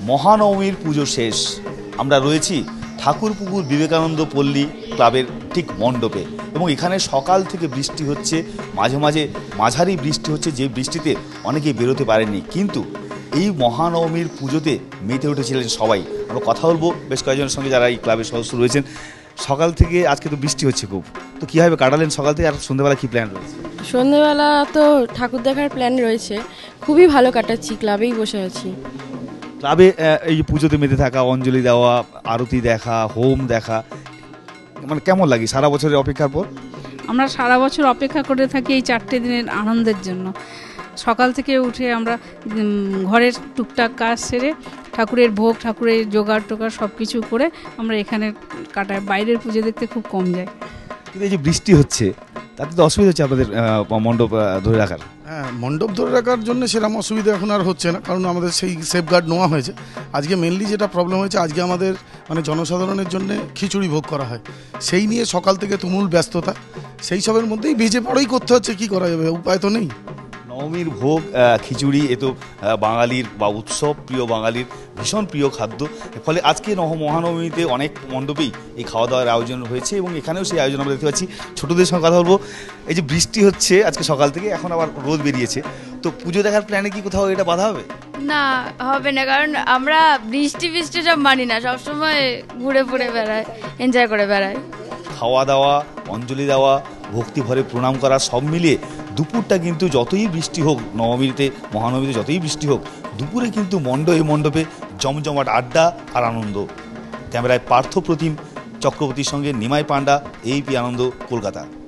মহানবমীর পুজো শেষ, আমরা রয়েছি ঠাকুরপুকুর বিবেকানন্দ পল্লী ক্লাবের ঠিক মণ্ডপে এবং এখানে সকাল থেকে বৃষ্টি হচ্ছে, মাঝে মাঝে মাঝারি বৃষ্টি হচ্ছে, যে বৃষ্টিতে অনেকেই বেরোতে পারেননি, কিন্তু এই মহানবমীর পুজোতে মেতে উঠেছিলেন সবাই। আমরা কথা বলবো বেশ কয়েকজনের সঙ্গে যারা এই ক্লাবের সদস্য রয়েছেন। সকাল থেকে আজকে তো বৃষ্টি হচ্ছে খুব, তো কীভাবে কাটালেন সকাল থেকে, আর সন্ধ্যেবেলা কী প্ল্যান রয়েছে? সন্ধ্যেবেলা তো ঠাকুর দেখার প্ল্যান রয়েছে, খুবই ভালো কাটাচ্ছি, ক্লাবেই বসে আছি। ক্লাবে এই যে পুজোতে মেতে থাকা, অঞ্জলি দেওয়া, আরতি দেখা, হোম দেখা, মানে কেমন লাগে সারা বছরের অপেক্ষার পর? আমরা সারা বছর অপেক্ষা করে থাকি এই 4টে দিনের আনন্দের জন্য। সকাল থেকে উঠে আমরা ঘরের টুকটাক কাজ সেরে ঠাকুরের ভোগ, ঠাকুরের জোগাড় টোগাড় সব কিছু করে আমরা এখানে কাটাই। বাইরের পুজো দেখতে খুব কম যায়। কিন্তু এই যে বৃষ্টি হচ্ছে তাতে তো অসুবিধা হচ্ছে আপনাদের মণ্ডপ ধরে রাখার? হ্যাঁ, মণ্ডপ ধরে রাখার জন্য সেরকম অসুবিধা এখন আর হচ্ছে না, কারণ আমাদের সেই সেফগার্ড নেওয়া হয়েছে। আজকে মেনলি যেটা প্রবলেম হয়েছে, আজকে আমাদের মানে জনসাধারণের জন্য খিচুড়ি ভোগ করা হয়, সেই নিয়ে সকাল থেকে তুমুল ব্যস্ততা। সেই সবের মধ্যেই ভিজে পড়েই করতে হচ্ছে, কি করা যাবে, উপায় তো নেই। নবমীর ভোগ খিচুড়ি এ তো বাঙালির বা উৎসব প্রিয় বাঙালির ভীষণ প্রিয় খাদ্য। ফলে আজকে মহানবমীতে অনেক মণ্ডপেই এই খাওয়া দাওয়ার আয়োজন হয়েছে এবং এখানেও সেই আয়োজন আমরা দেখতে পাচ্ছি। ছোটদের সঙ্গে কথা বলবো। এই যে বৃষ্টি হচ্ছে আজকে সকাল থেকে, এখন আবার রোদ বেরিয়েছে, তো পুজো দেখার প্ল্যানে কি কোথাও এটা বাধা হবে? না, হবে না, কারণ আমরা বৃষ্টি সব মানি না, সবসময় ঘুরে ফুরে বেড়াই, এনজয় করে বেড়াই। খাওয়া দাওয়া, অঞ্জলি দেওয়া, ভক্তি ভরে প্রণাম করা, সব মিলিয়ে দুপুরটা কিন্তু যতই বৃষ্টি হোক, নবমীতে মহানবমীতে যতই বৃষ্টি হোক, দুপুরে কিন্তু এই মণ্ডপে জমজমাট আড্ডা আর আনন্দ। ক্যামেরায় পার্থ প্রতিম চক্রবর্তীর সঙ্গে নিমাই পান্ডা, AAP আনন্দ, কলকাতা।